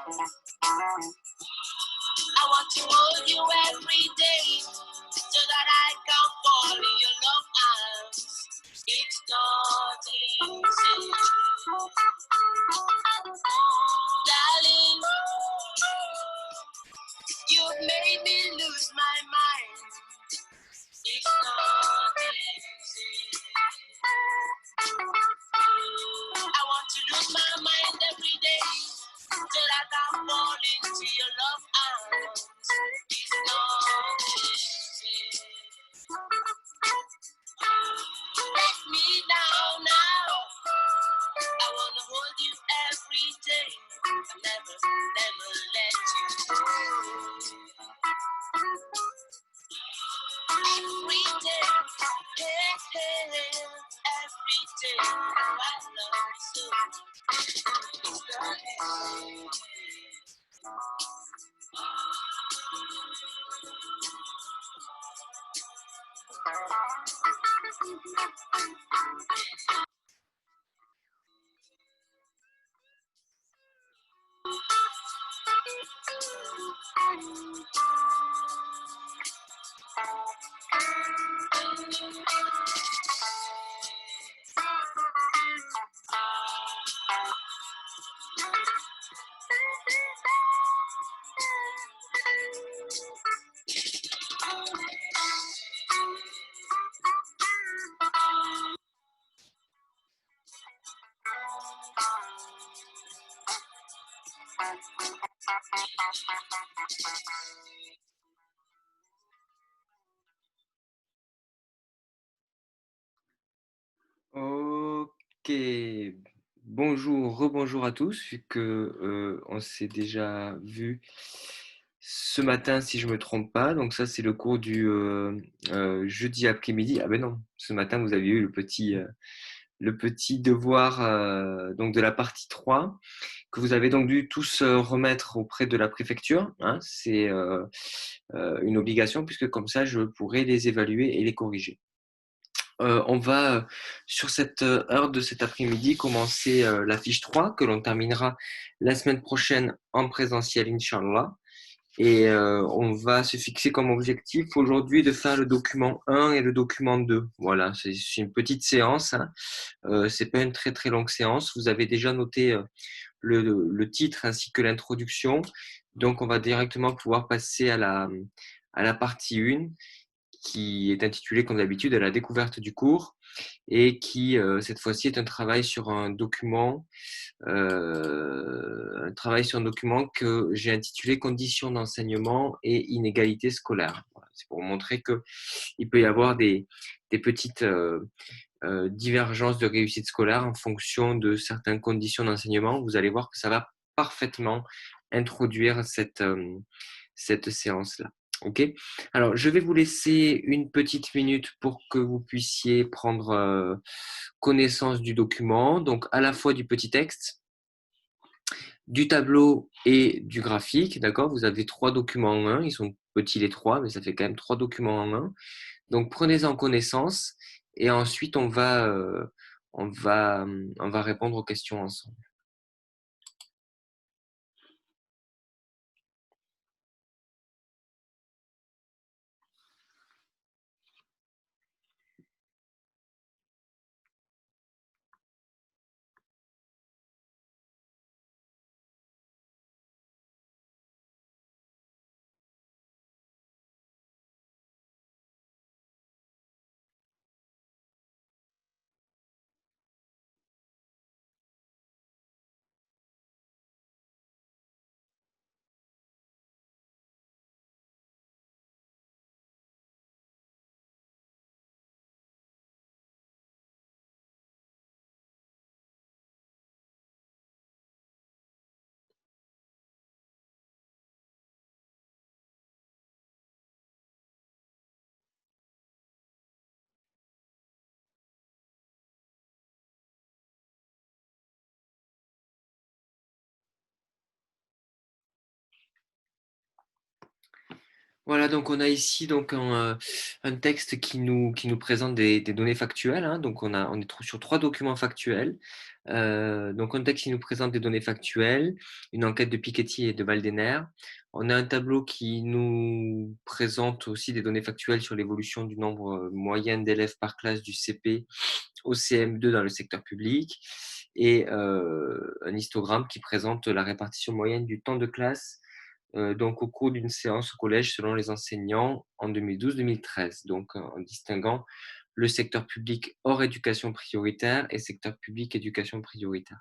I want to hold you every day so that I can fall in your love arms. It's not easy, darling. You've made me lose my mind. It's not easy. I want to lose my mind every day till I can fall into your love arms. It's not easy. Let me down now. I wanna hold you every day. I'll never, never let you go. Every day, hey, hey, every day. I love you Ok, bonjour, rebonjour à tous, vu que on s'est déjà vu ce matin si je me trompe pas. Donc ça c'est le cours du jeudi après-midi. Ah ben non, ce matin vous avez eu le petit devoir donc de la partie 3 que vous avez donc dû tous remettre auprès de la préfecture. Hein. C'est une obligation puisque comme ça je pourrai les évaluer et les corriger. On va, sur cette heure de cet après-midi, commencer la fiche 3 que l'on terminera la semaine prochaine en présentiel, Inch'Allah. Et on va se fixer comme objectif aujourd'hui de faire le document 1 et le document 2. Voilà, c'est une petite séance. Hein. C'est pas une très très longue séance. Vous avez déjà noté le titre ainsi que l'introduction. Donc on va directement pouvoir passer à la partie 1 qui est intitulée comme d'habitude à la découverte du cours et qui cette fois-ci est un travail sur un document que j'ai intitulé Conditions d'enseignement et inégalités scolaires. Voilà, c'est pour montrer que il peut y avoir des petites divergences de réussite scolaire en fonction de certaines conditions d'enseignement. Vous allez voir que ça va parfaitement introduire cette séance-là. Ok. Alors, je vais vous laisser une petite minute pour que vous puissiez prendre connaissance du document, donc à la fois du petit texte, du tableau et du graphique. D'accord. Vous avez 3 documents en un. Ils sont petits les 3, mais ça fait quand même 3 documents en un. Donc, prenez-en connaissance et ensuite on va répondre aux questions ensemble. Voilà, donc on a ici donc un texte qui nous présente des données factuelles, hein. Donc on est sur 3 documents factuels. Donc un texte qui nous présente des données factuelles, une enquête de Piketty et de Baldener. On a un tableau qui nous présente aussi des données factuelles sur l'évolution du nombre, moyen d'élèves par classe du CP au CM2 dans le secteur public et un histogramme qui présente la répartition moyenne du temps de classe donc au cours d'une séance au collège selon les enseignants en 2012-2013, donc en distinguant le secteur public hors éducation prioritaire et secteur public éducation prioritaire.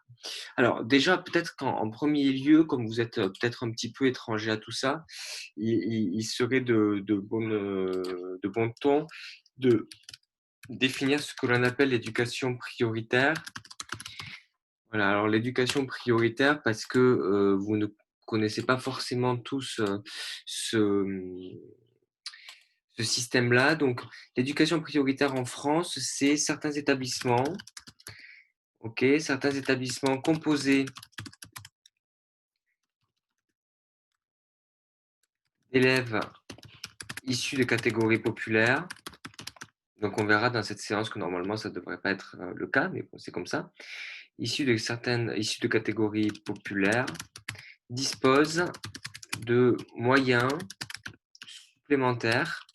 Alors déjà, peut-être qu'en premier lieu, comme vous êtes peut-être un petit peu étranger à tout ça, il serait de bon ton de définir ce que l'on appelle l'éducation prioritaire. Voilà, alors l'éducation prioritaire parce que vous ne connaissez pas forcément tous ce, ce système-là. Donc, l'éducation prioritaire en France, c'est certains établissements, ok, certains établissements composés d'élèves issus de catégories populaires. Donc, on verra dans cette séance que normalement, ça ne devrait pas être le cas, mais bon, c'est comme ça. Issus de catégories populaires, disposent de moyens supplémentaires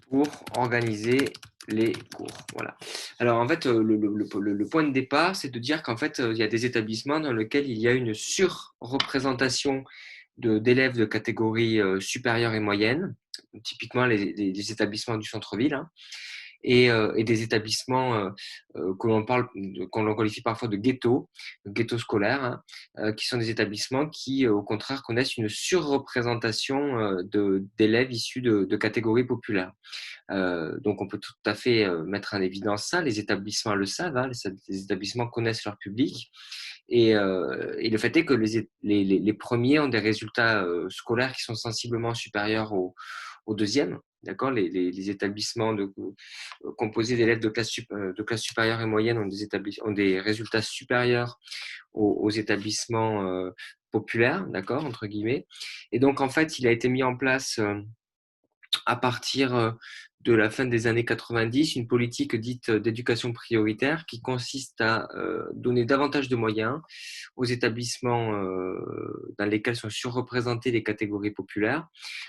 pour organiser les cours. Voilà. Alors en fait, le point de départ, c'est de dire qu'en fait, il y a des établissements dans lesquels il y a une surreprésentation d'élèves de catégorie supérieure et moyenne, typiquement les établissements du centre-ville, hein, et des établissements qu'on l'on qualifie parfois de ghettos scolaires, hein, qui sont des établissements qui, au contraire, connaissent une surreprésentation d'élèves issus de catégories populaires. Donc, on peut tout à fait mettre en évidence ça. Les établissements le savent, hein, les établissements connaissent leur public. Et le fait est que les premiers ont des résultats scolaires qui sont sensiblement supérieurs aux deuxièmes. D'accord, les établissements composés d'élèves de classe supérieure et moyenne ont des résultats supérieurs aux établissements populaires, d'accord, entre guillemets. Et donc, en fait, il a été mis en place à partir de la fin des années 90, une politique dite d'éducation prioritaire qui consiste à donner davantage de moyens aux établissements dans lesquels sont surreprésentées les catégories populaires.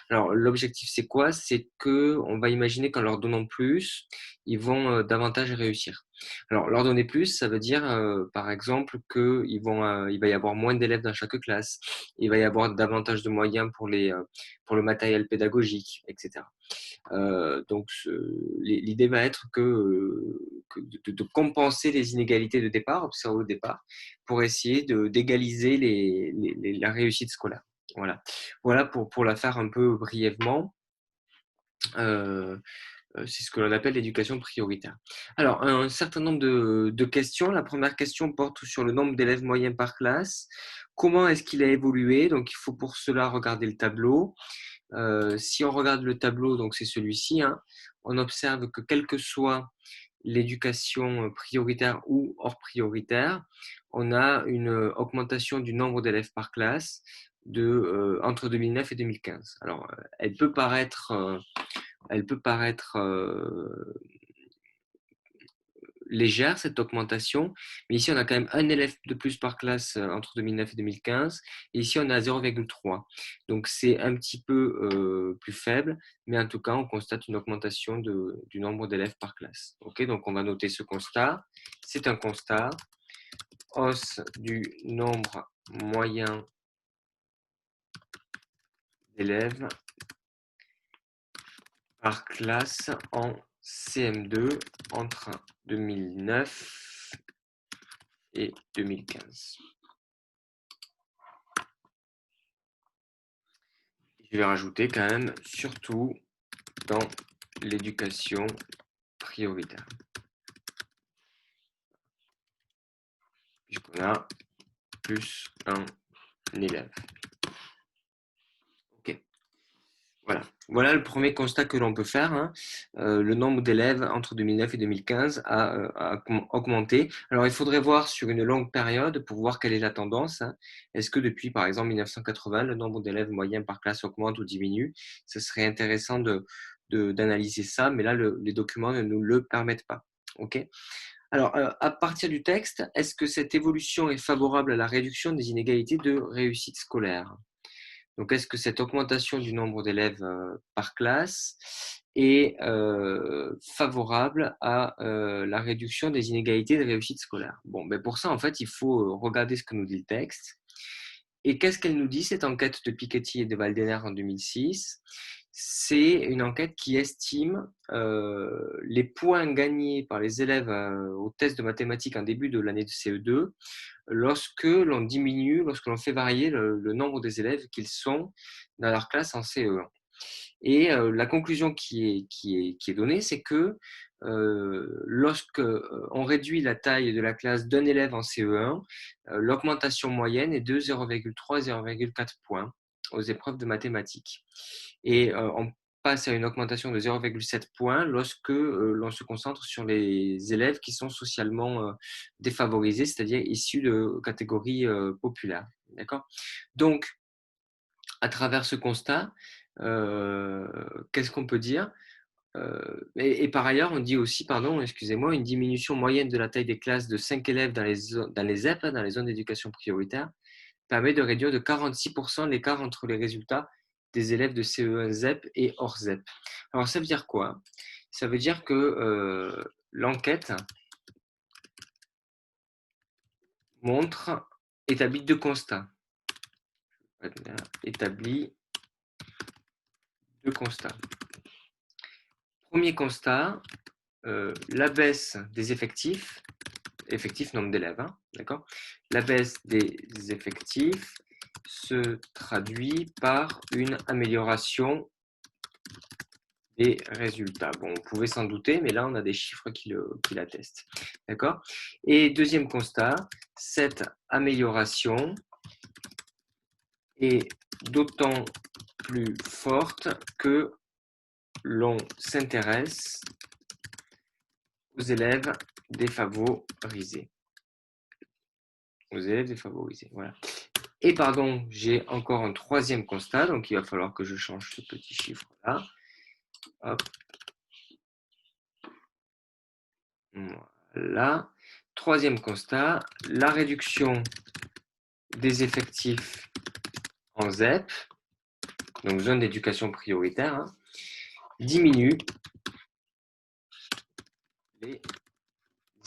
Alors, l'objectif, c'est quoi? C'est qu'on va imaginer qu'en leur donnant plus, ils vont davantage réussir. Alors, leur donner plus, ça veut dire, par exemple, il va y avoir moins d'élèves dans chaque classe, il va y avoir davantage de moyens pour le matériel pédagogique, etc. Donc, l'idée va être de compenser les inégalités de départ, observées au départ, pour essayer d'égaliser la réussite scolaire. Voilà, voilà pour la faire un peu brièvement. C'est ce que l'on appelle l'éducation prioritaire. Alors, un certain nombre de questions. La première question porte sur le nombre d'élèves moyens par classe. Comment est-ce qu'il a évolué? Donc, il faut pour cela regarder le tableau. Si on regarde le tableau, donc c'est celui-ci, hein, on observe que quelle que soit l'éducation prioritaire ou hors prioritaire, on a une augmentation du nombre d'élèves par classe entre 2009 et 2015. Alors, elle peut paraître légère, cette augmentation, mais ici, on a quand même un élève de plus par classe entre 2009 et 2015, et ici, on a 0,3. Donc, c'est un petit peu plus faible, mais en tout cas, on constate une augmentation du nombre d'élèves par classe. Okay, donc, on va noter ce constat. C'est un constat. Hausse du nombre moyen d'élèves par classe en CM2 entre 2009 et 2015. Je vais rajouter quand même, surtout dans l'éducation prioritaire. Puisqu'on a plus un élève. Ok. Voilà le premier constat que l'on peut faire, hein. Le nombre d'élèves entre 2009 et 2015 a augmenté. Alors, il faudrait voir sur une longue période pour voir quelle est la tendance, hein. Est-ce que depuis, par exemple, 1980, le nombre d'élèves moyens par classe augmente ou diminue? Ce serait intéressant d'analyser ça, mais là, les documents ne nous le permettent pas. OK? Alors, à partir du texte, est-ce que cette évolution est favorable à la réduction des inégalités de réussite scolaire? Donc, est-ce que cette augmentation du nombre d'élèves par classe est favorable à la réduction des inégalités de réussite scolaire? Bon, ben pour ça, en fait, il faut regarder ce que nous dit le texte. Et qu'est-ce qu'elle nous dit, cette enquête de Piketty et de Waldener en 2006? C'est une enquête qui estime les points gagnés par les élèves au test de mathématiques en début de l'année de CE2 lorsque l'on diminue, lorsque l'on fait varier le nombre des élèves qu'ils sont dans leur classe en CE1. Et la conclusion qui est donnée, c'est que lorsque on réduit la taille de la classe d'un élève en CE1, l'augmentation moyenne est de 0,3 à 0,4 points aux épreuves de mathématiques. Et on passe à une augmentation de 0,7 points lorsque l'on se concentre sur les élèves qui sont socialement défavorisés, c'est-à-dire issus de catégories populaires. D'accord ? Donc, à travers ce constat, qu'est-ce qu'on peut dire? Et par ailleurs, on dit aussi, pardon, excusez-moi, une diminution moyenne de la taille des classes de 5 élèves dans les ZEP, dans les zones d'éducation prioritaire, permet de réduire de 46% l'écart entre les résultats des élèves de CE1 ZEP et hors ZEP. Alors, ça veut dire quoi? Ça veut dire que l'enquête établit deux constats. Établit deux constats. Premier constat, la baisse des effectifs nombre d'élèves, hein, d'accord? La baisse des effectifs se traduit par une amélioration des résultats. Bon, vous pouvez s'en douter, mais là, on a des chiffres qui l'attestent, d'accord? Et deuxième constat, cette amélioration est d'autant plus forte que l'on s'intéresse aux élèves défavorisés. Voilà. Et pardon, j'ai encore un troisième constat, donc il va falloir que je change ce petit chiffre-là. Hop. Voilà. Troisième constat, la réduction des effectifs en ZEP, donc zone d'éducation prioritaire, hein, diminue les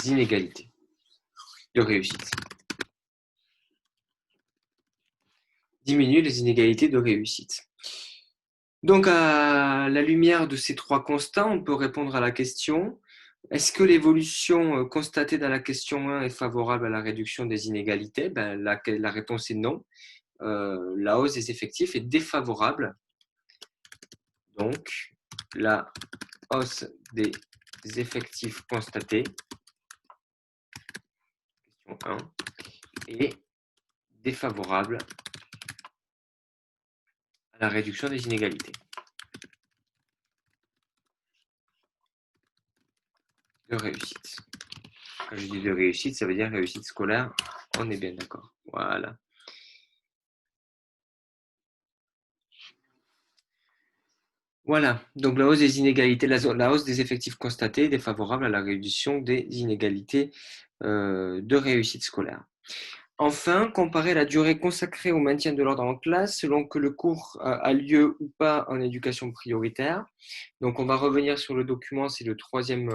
inégalités de réussite. Diminue les inégalités de réussite. Donc, à la lumière de ces trois constats, on peut répondre à la question: est-ce que l'évolution constatée dans la question 1 est favorable à la réduction des inégalités? Ben, la réponse est non. La hausse des effectifs est défavorable. Donc, la hausse des effectifs constatés, question 1, est défavorable à la réduction des inégalités de réussite. Quand je dis de réussite, ça veut dire réussite scolaire, on est bien d'accord. Voilà. Voilà, donc la hausse des inégalités, la hausse des effectifs constatés est défavorable à la réduction des inégalités de réussite scolaire. Enfin, comparer la durée consacrée au maintien de l'ordre en classe selon que le cours a lieu ou pas en éducation prioritaire. Donc, on va revenir sur le document, c'est le troisième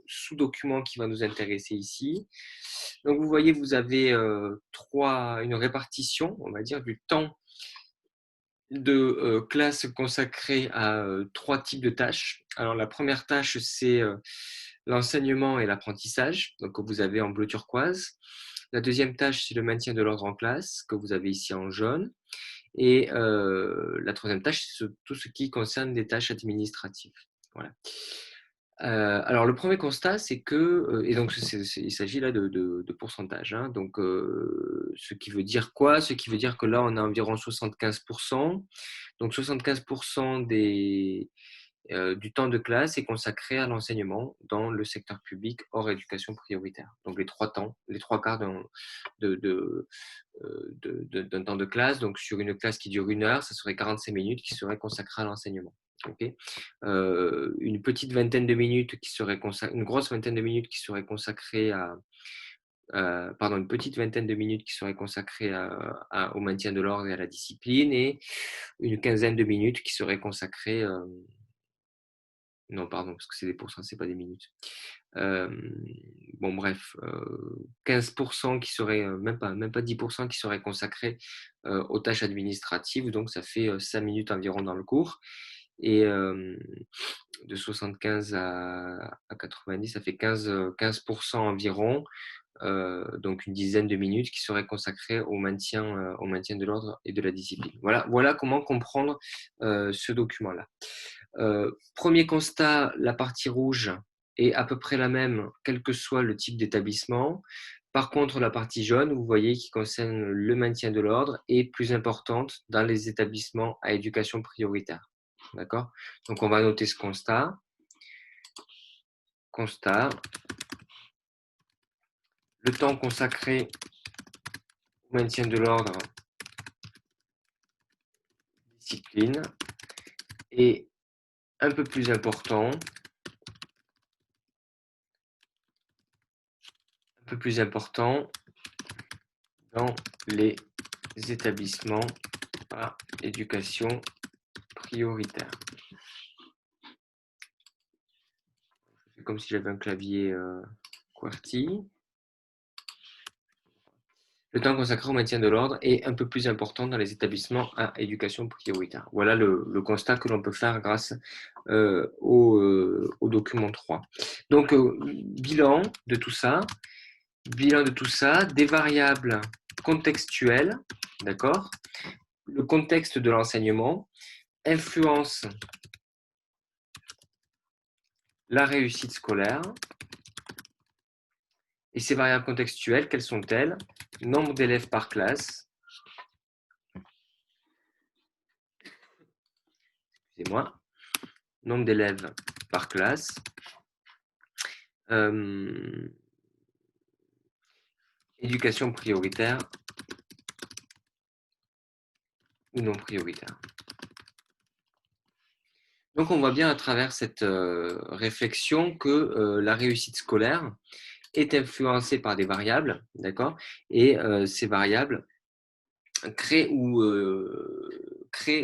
sous-document qui va nous intéresser ici. Donc, vous voyez, vous avez une répartition, on va dire, du temps de classe consacrée à trois types de tâches. Alors, la première tâche, c'est l'enseignement et l'apprentissage, donc que vous avez en bleu turquoise. La deuxième tâche, c'est le maintien de l'ordre en classe, que vous avez ici en jaune. Et la troisième tâche, c'est tout ce qui concerne les tâches administratives. Voilà. Alors, le premier constat, c'est que, et donc il s'agit là de pourcentage, hein, donc ce qui veut dire quoi? Ce qui veut dire que là, on a environ 75%. Donc 75% du temps de classe est consacré à l'enseignement dans le secteur public hors éducation prioritaire. Donc les trois quarts d'un temps de classe. Donc sur une classe qui dure 1 heure, ça serait 45 minutes qui seraient consacrées à l'enseignement. Okay. Une petite vingtaine de minutes qui serait une grosse vingtaine de minutes qui serait consacrée une petite vingtaine de minutes qui seraient consacrées au maintien de l'ordre et à la discipline, et une quinzaine de minutes qui seraient consacrées non, pardon, parce que c'est des pourcents, c'est pas des minutes. Bon, bref, 15% qui seraient, même pas 10% qui seraient consacrés aux tâches administratives, donc ça fait 5 minutes environ dans le cours. Et de 75 à 90, ça fait 15% environ, donc une dizaine de minutes qui seraient consacrées au maintien de l'ordre et de la discipline. Voilà comment comprendre ce document-là. Premier constat, la partie rouge est à peu près la même, quel que soit le type d'établissement. Par contre, la partie jaune, vous voyez, qui concerne le maintien de l'ordre, est plus importante dans les établissements à éducation prioritaire. D'accord? Donc, on va noter ce constat. Constat. Le temps consacré au maintien de l'ordre, discipline, est un peu plus important. Dans les établissements à éducation prioritaire. C'est comme si j'avais un clavier QWERTY. Le temps consacré au maintien de l'ordre est un peu plus important dans les établissements à éducation prioritaire. Voilà le constat que l'on peut faire grâce au document 3. Donc, bilan de tout ça, des variables contextuelles, d'accord? Le contexte de l'enseignement influence la réussite scolaire. Et ces variables contextuelles, quelles sont-elles? Nombre d'élèves par classe. Excusez-moi. Nombre d'élèves par classe. Éducation prioritaire ou non prioritaire. Donc, on voit bien à travers cette réflexion que la réussite scolaire est influencée par des variables, d'accord? Et ces variables créent,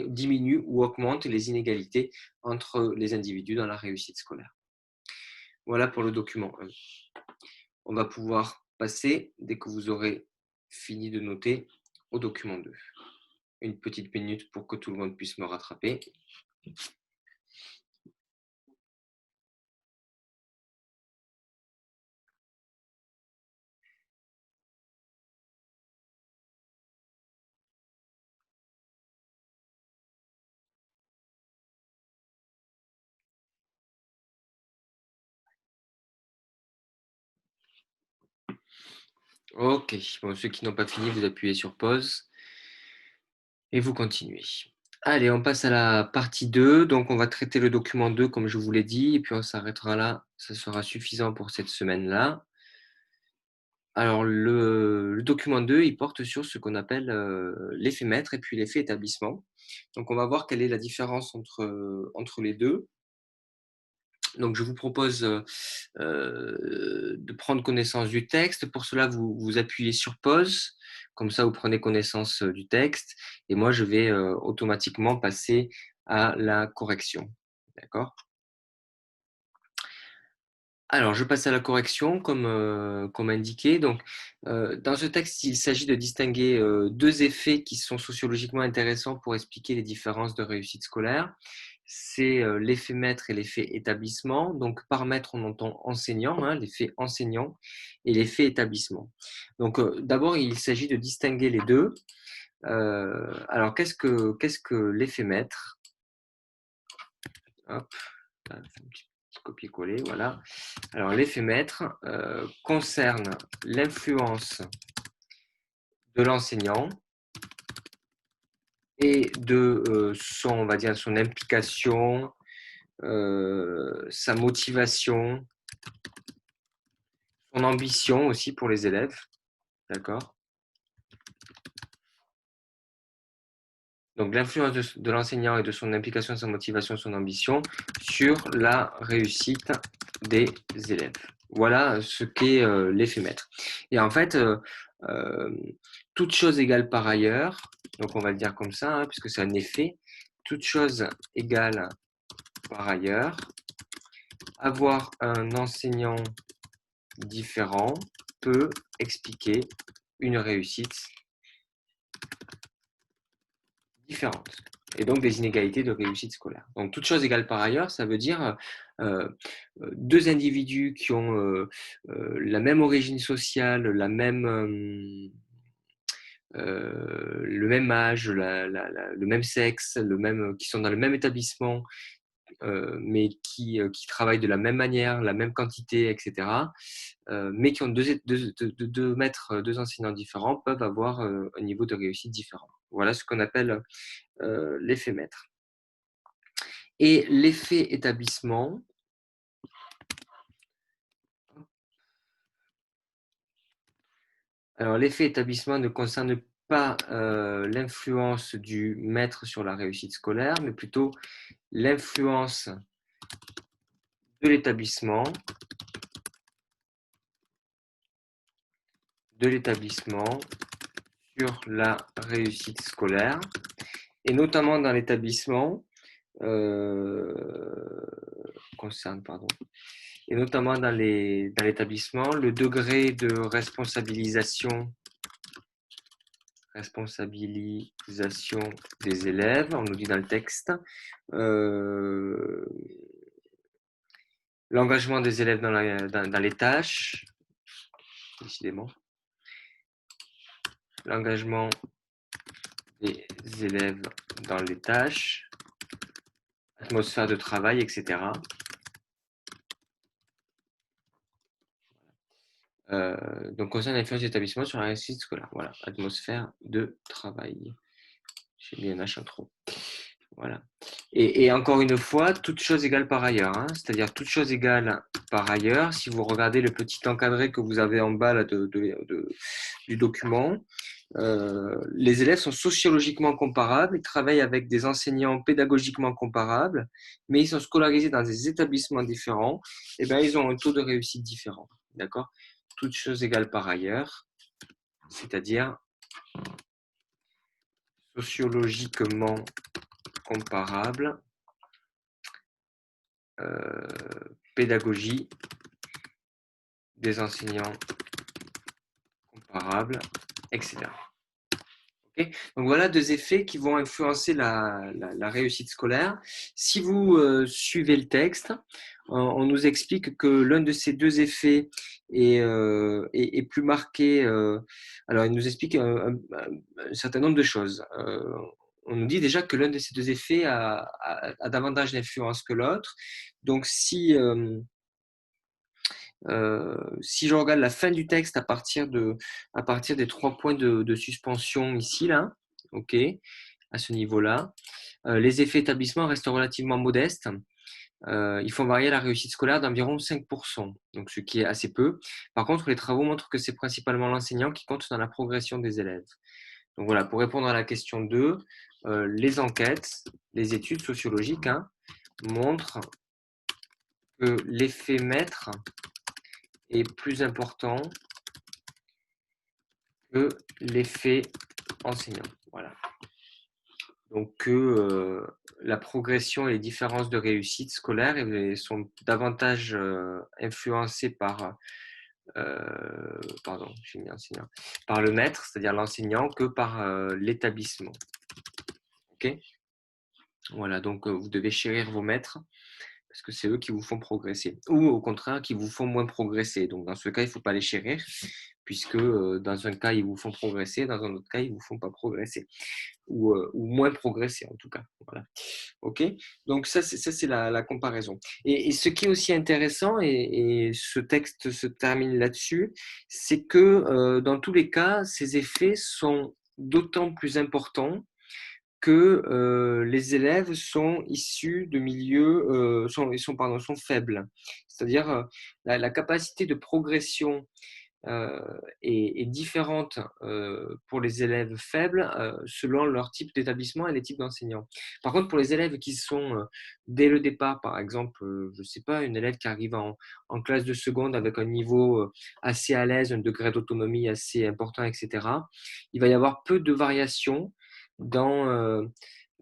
diminuent ou augmentent les inégalités entre les individus dans la réussite scolaire. Voilà pour le document 1. On va pouvoir passer, dès que vous aurez fini de noter, au document 2. Une petite minute pour que tout le monde puisse me rattraper. Ok, bon, ceux qui n'ont pas fini, vous appuyez sur pause et vous continuez. Allez, on passe à la partie 2. Donc, on va traiter le document 2 comme je vous l'ai dit, et puis on s'arrêtera là. Ça sera suffisant pour cette semaine-là. Alors, le document 2, il porte sur ce qu'on appelle l'effet maître et puis l'effet établissement. Donc, on va voir quelle est la différence entre les deux. Donc, je vous propose de prendre connaissance du texte. Pour cela, vous appuyez sur pause. Comme ça, vous prenez connaissance du texte. Et moi, je vais automatiquement passer à la correction. D'accord? Alors, je passe à la correction, comme indiqué. Donc, dans ce texte, il s'agit de distinguer deux effets qui sont sociologiquement intéressants pour expliquer les différences de réussite scolaire. C'est l'effet maître et l'effet établissement. Donc, par maître, on entend enseignant, hein, l'effet enseignant, et l'effet établissement. Donc, d'abord, il s'agit de distinguer les deux. Alors, qu'est-ce que l'effet maître? Hop, là, copier-coller, voilà. Alors, l'effet maître concerne l'influence de l'enseignant et de son, on va dire, son implication, sa motivation, son ambition aussi pour les élèves, d'accord? Donc, l'influence de l'enseignant et de son implication, sa motivation, son ambition sur la réussite des élèves. Voilà ce qu'est l'effet maître. Et en fait, toute chose égale par ailleurs, donc on va le dire comme ça, hein, puisque c'est un effet, toute chose égale par ailleurs, avoir un enseignant différent peut expliquer une réussite différente et donc des inégalités de réussite scolaire. Donc, toute chose égale par ailleurs, ça veut dire deux individus qui ont la même origine sociale, le même âge, le même sexe, qui sont dans le même établissement, mais qui travaillent de la même manière, la même quantité, etc., mais qui ont deux maîtres, deux enseignants différents, peuvent avoir un niveau de réussite différent. Voilà ce qu'on appelle l'effet maître. Et l'effet établissement, alors l'effet établissement ne concerne pas l'influence du maître sur la réussite scolaire, mais plutôt l'influence de l'établissement sur la réussite scolaire, et notamment dans l'établissement, et notamment dans l'établissement, le degré de responsabilisation des élèves, on nous dit dans le texte, l'engagement des élèves dans les tâches, décidément, l'engagement des élèves dans les tâches, atmosphère de travail, etc. Donc, concerne l'influence de l'établissement sur la réussite scolaire. Voilà, atmosphère de travail. J'ai mis un H en trop. Voilà. Et encore une fois, toute chose égale par ailleurs. Hein, c'est-à-dire toute chose égale par ailleurs. Si vous regardez le petit encadré que vous avez en bas là, du document, les élèves sont sociologiquement comparables, ils travaillent avec des enseignants pédagogiquement comparables, mais ils sont scolarisés dans des établissements différents, et bien ils ont un taux de réussite différent. D'accord ? Toute chose égale par ailleurs, c'est-à-dire sociologiquement comparable, pédagogie des enseignants comparables, etc. Okay. Donc voilà deux effets qui vont influencer la réussite scolaire. Si vous suivez le texte, on nous explique que l'un de ces deux effets est plus marqué. Alors, il nous explique un certain nombre de choses. On nous dit déjà que l'un de ces deux effets a davantage d'influence que l'autre. Donc, si je regarde la fin du texte à partir des 3 points de suspension ici, là, ok, à ce niveau-là, les effets établissement restent relativement modestes. Ils font varier la réussite scolaire d'environ 5%, donc ce qui est assez peu. Par contre, les travaux montrent que c'est principalement l'enseignant qui compte dans la progression des élèves. Donc voilà, pour répondre à la question 2, les enquêtes, les études sociologiques montrent que l'effet maître est plus important que l'effet enseignant. Voilà. Donc que la progression et les différences de réussite scolaire sont davantage influencées par par le maître, c'est-à-dire l'enseignant, que par l'établissement. Ok ? Voilà, donc vous devez chérir vos maîtres parce que c'est eux qui vous font progresser, ou au contraire qui vous font moins progresser. Donc dans ce cas, il ne faut pas les chérir, puisque dans un cas, ils vous font progresser, dans un autre cas, ils ne vous font pas progresser. ou moins progressé en tout cas. Voilà. Ok, donc ça c'est la comparaison. Et ce qui est aussi intéressant, et ce texte se termine là-dessus, c'est que dans tous les cas, ces effets sont d'autant plus importants que les élèves sont issus de milieux, sont faibles. C'est-à-dire la capacité de progression est différente pour les élèves faibles selon leur type d'établissement et les types d'enseignants. Par contre, pour les élèves qui sont dès le départ, par exemple, je ne sais pas, une élève qui arrive en classe de seconde avec un niveau assez à l'aise, un degré d'autonomie assez important, etc., il va y avoir peu de variations dans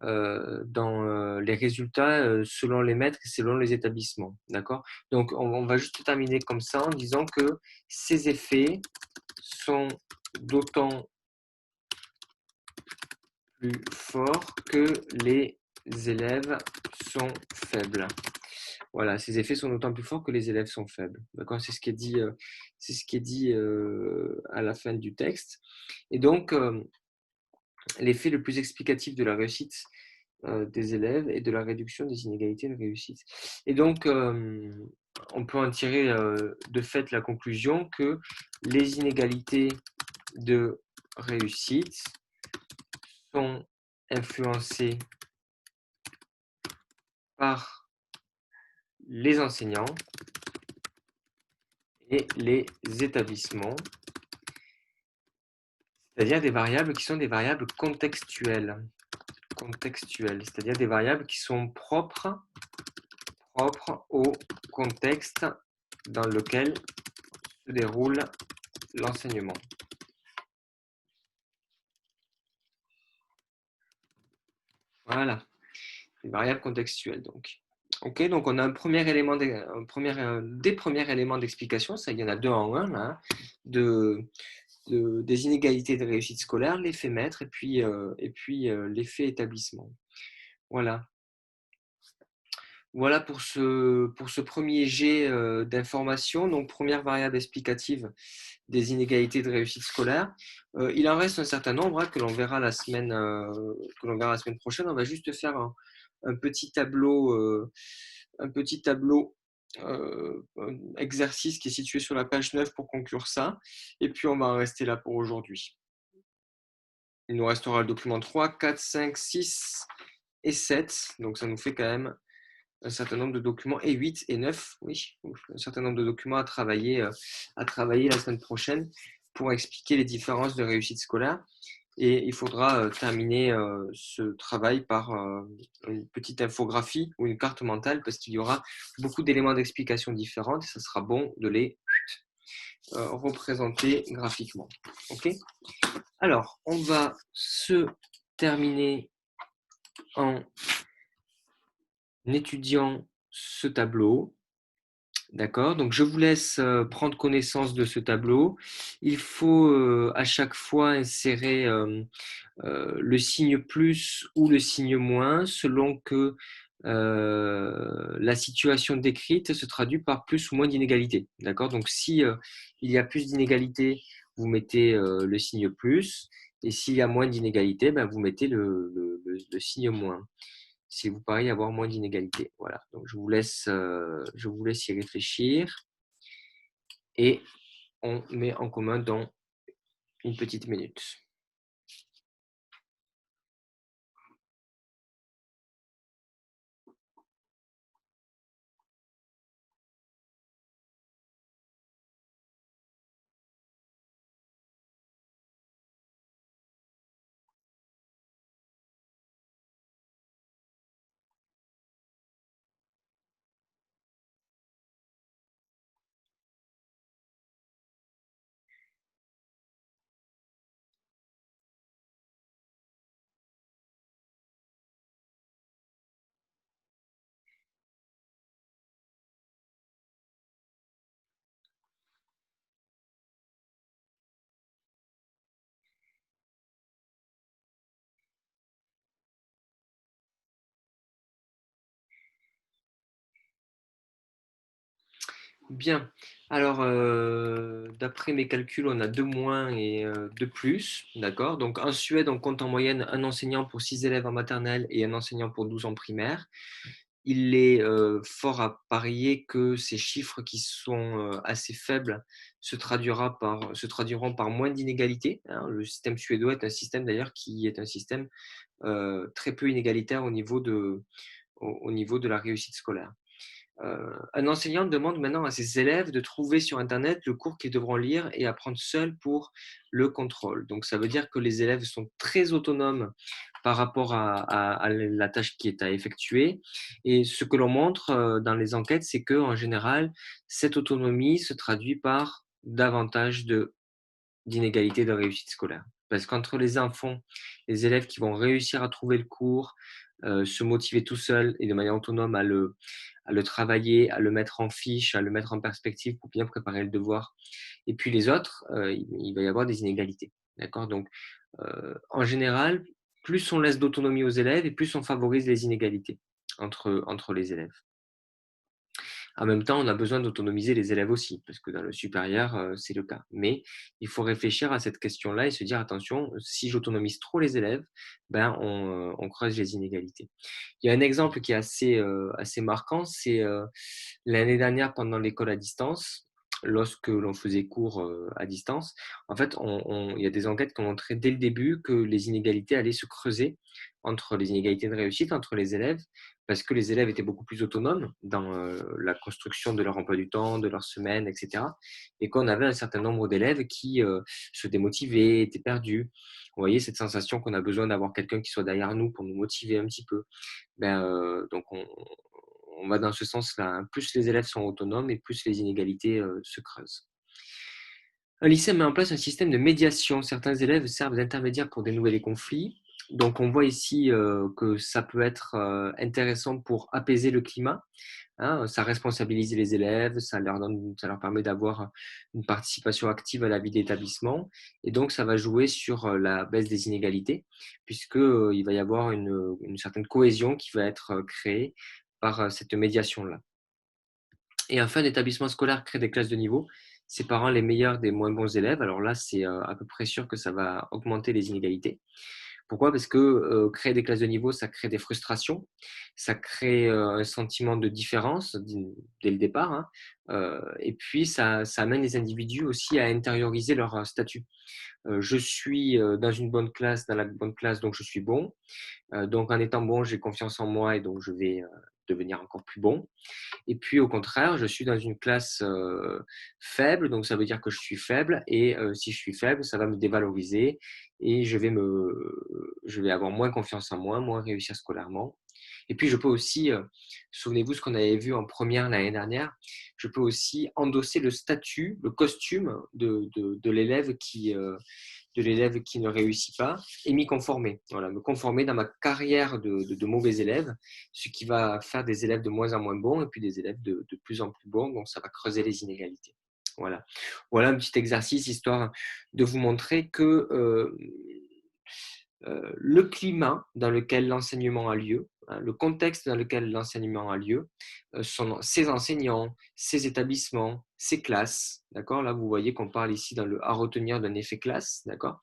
les résultats selon les maîtres et selon les établissements. D'accord? Donc, on va juste terminer comme ça en disant que ces effets sont d'autant plus forts que les élèves sont faibles. Voilà, ces effets sont d'autant plus forts que les élèves sont faibles. D'accord? C'est ce qui est dit à la fin du texte. Et donc, l'effet le plus explicatif de la réussite des élèves et de la réduction des inégalités de réussite. Et donc, on peut en tirer de fait la conclusion que les inégalités de réussite sont influencées par les enseignants et les établissements, c'est-à-dire des variables qui sont des variables contextuelles, c'est-à-dire des variables qui sont propres au contexte dans lequel se déroule l'enseignement. Voilà, une variable contextuelle donc. Ok, donc on a un premier élément, des premiers éléments d'explication, ça il y en a deux en un, là, des inégalités de réussite scolaire, l'effet maître et puis l'effet établissement. Voilà. Voilà pour ce premier jet d'informations. Donc, première variable explicative des inégalités de réussite scolaire. Il en reste un certain nombre que l'on verra la semaine prochaine. On va juste faire un petit tableau, un exercice qui est situé sur la page 9 pour conclure ça. Et puis, on va en rester là pour aujourd'hui. Il nous restera le document 3, 4, 5, 6 et 7. Donc, ça nous fait quand même un certain nombre de documents, et 8 et 9, oui, un certain nombre de documents à travailler la semaine prochaine pour expliquer les différences de réussite scolaire. Et il faudra terminer ce travail par une petite infographie ou une carte mentale parce qu'il y aura beaucoup d'éléments d'explication différents et ça sera bon de les représenter graphiquement. Ok. Alors, on va se terminer en étudiant ce tableau. D'accord, donc je vous laisse prendre connaissance de ce tableau. Il faut à chaque fois insérer le signe plus ou le signe moins selon que la situation décrite se traduit par plus ou moins d'inégalités. D'accord, donc si il y a plus d'inégalités, vous mettez le signe plus, et s'il y a moins d'inégalités, ben, vous mettez le signe moins s'il vous paraît y avoir moins d'inégalités. Voilà, donc je vous laisse y réfléchir et on met en commun dans une petite minute. Bien. Alors, d'après mes calculs, on a 2 moins et 2 plus, d'accord? Donc en Suède, on compte en moyenne un enseignant pour 6 élèves en maternelle et un enseignant pour 12 en primaire. Il est, fort à parier que ces chiffres qui sont, assez faibles se traduiront par moins d'inégalités, hein. Le système suédois est un système d'ailleurs qui est un système, très peu inégalitaire au niveau de la réussite scolaire. Un enseignant demande maintenant à ses élèves de trouver sur internet le cours qu'ils devront lire et apprendre seuls pour le contrôle. Donc ça veut dire que les élèves sont très autonomes par rapport à la tâche qui est à effectuer. Et ce que l'on montre dans les enquêtes, c'est qu'en général, cette autonomie se traduit par davantage d'inégalités de réussite scolaire. Parce qu'entre les enfants, les élèves qui vont réussir à trouver le cours, se motiver tout seuls et de manière autonome à le travailler, à le mettre en fiche, à le mettre en perspective pour bien préparer le devoir. Et puis les autres, il va y avoir des inégalités. D'accord? Donc, en général, plus on laisse d'autonomie aux élèves et plus on favorise les inégalités entre les élèves. En même temps, on a besoin d'autonomiser les élèves aussi, parce que dans le supérieur, c'est le cas. Mais il faut réfléchir à cette question-là et se dire: «Attention, si j'autonomise trop les élèves, ben, on creuse les inégalités». Il y a un exemple qui est assez marquant, c'est, l'année dernière pendant l'école à distance, lorsque l'on faisait cours, à distance, en fait, il y a des enquêtes qui ont montré dès le début que les inégalités allaient se creuser entre les inégalités de réussite entre les élèves, parce que les élèves étaient beaucoup plus autonomes dans, la construction de leur emploi du temps, de leur semaine et cetera, et qu'on avait un certain nombre d'élèves qui, se démotivaient, étaient perdus. Vous voyez cette sensation qu'on a besoin d'avoir quelqu'un qui soit derrière nous pour nous motiver un petit peu. Ben, donc on va dans ce sens-là, hein. Plus les élèves sont autonomes et plus les inégalités, se creusent. Un lycée met en place un système de médiation. Certains élèves servent d'intermédiaires pour dénouer les conflits. Donc on voit ici, que ça peut être, intéressant pour apaiser le climat, hein. Ça responsabilise les élèves, ça leur permet d'avoir une participation active à la vie de l'établissement, et donc ça va jouer sur, la baisse des inégalités puisque, il va y avoir une certaine cohésion qui va être, créée par, cette médiation-là. Et enfin, l'établissement scolaire crée des classes de niveau, séparant les meilleurs des moins bons élèves. Alors là, c'est, à peu près sûr que ça va augmenter les inégalités. Pourquoi? Parce que, créer des classes de niveau, ça crée des frustrations, ça crée, un sentiment de différence dès le départ, hein, et puis ça amène les individus aussi à intérioriser leur, statut. Je suis, dans la bonne classe, donc je suis bon, donc en étant bon, j'ai confiance en moi et donc je vais, devenir encore plus bon. Et puis au contraire, je suis dans une classe, faible, donc ça veut dire que je suis faible, et si je suis faible, ça va me dévaloriser et je vais avoir moins confiance en moi, moins réussir scolairement. Et puis je peux aussi, souvenez-vous ce qu'on avait vu en première l'année dernière, je peux aussi endosser le statut, le costume de l'élève qui ne réussit pas et m'y conformer. Voilà, me conformer dans ma carrière de mauvais élève, ce qui va faire des élèves de moins en moins bons et puis des élèves de plus en plus bons, donc ça va creuser les inégalités. Voilà. Voilà un petit exercice histoire de vous montrer que le climat dans lequel l'enseignement a lieu, hein, le contexte dans lequel l'enseignement a lieu, ses enseignants, ses établissements, ses classes, d'accord? Là, vous voyez qu'on parle ici à retenir d'un effet classe, d'accord?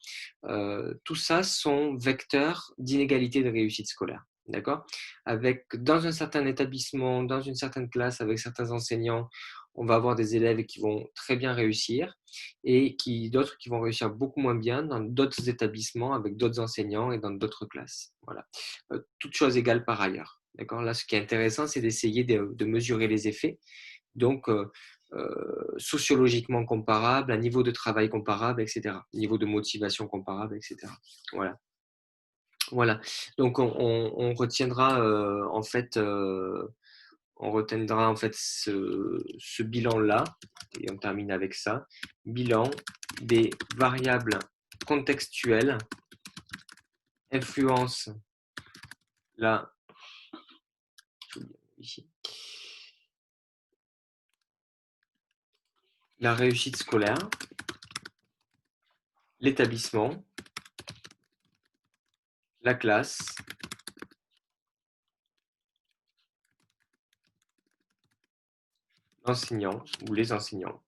Tout ça sont vecteurs d'inégalité de réussite scolaire, d'accord? Avec, dans un certain établissement, dans une certaine classe, avec certains enseignants, on va avoir des élèves qui vont très bien réussir et d'autres qui vont réussir beaucoup moins bien dans d'autres établissements avec d'autres enseignants et dans d'autres classes. Voilà. Toutes choses égales par ailleurs. D'accord. Là, ce qui est intéressant, c'est d'essayer de mesurer les effets. Donc, sociologiquement comparable, un niveau de travail comparable, etc. Niveau de motivation comparable, etc. Voilà. Voilà. Donc, on retiendra en fait. On retiendra en fait ce bilan-là, et on termine avec ça. Bilan des variables contextuelles influencent la, ici, la réussite scolaire, l'établissement, la classe, l'enseignant ou les enseignants.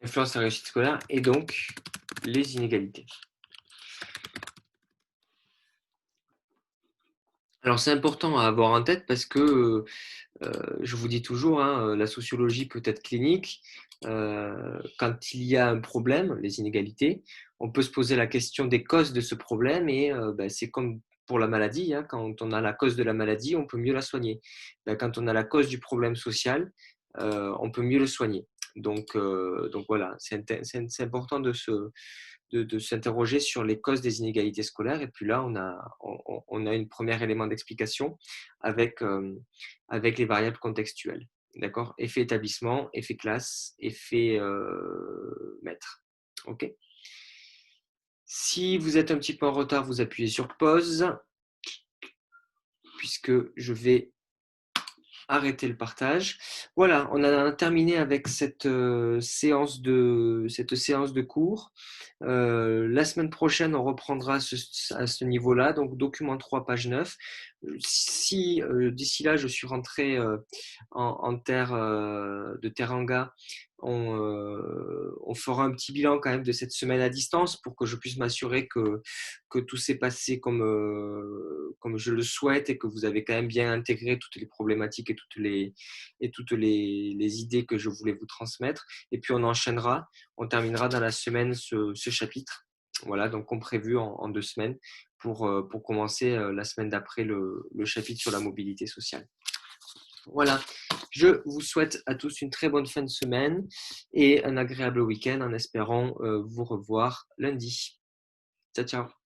Influence sur la réussite scolaire et donc les inégalités. Alors c'est important à avoir en tête parce que je vous dis toujours, hein, la sociologie peut être clinique. Quand il y a un problème, les inégalités, on peut se poser la question des causes de ce problème et c'est comme pour la maladie, hein, quand on a la cause de la maladie, on peut mieux la soigner. Quand on a la cause du problème social, on peut mieux le soigner. Donc voilà, c'est important de s'interroger sur les causes des inégalités scolaires. Et puis là, on a un premier élément d'explication avec, avec les variables contextuelles. D'accord. Effet établissement, effet classe, effet maître. OK. Si vous êtes un petit peu en retard, vous appuyez sur pause, puisque je vais arrêter le partage. Voilà, on a terminé avec cette séance de cours. La semaine prochaine, on reprendra à ce niveau-là, donc document 3, page 9. Si d'ici là, je suis rentré en terre de Teranga, on fera un petit bilan quand même de cette semaine à distance pour que je puisse m'assurer que tout s'est passé comme je le souhaite et que vous avez quand même bien intégré toutes les problématiques et toutes les idées que je voulais vous transmettre. Et puis on terminera dans la semaine ce chapitre. Voilà, donc comme prévu en 2 semaines pour commencer la semaine d'après le chapitre sur la mobilité sociale. Voilà, je vous souhaite à tous une très bonne fin de semaine et un agréable week-end en espérant vous revoir lundi. Ciao, ciao.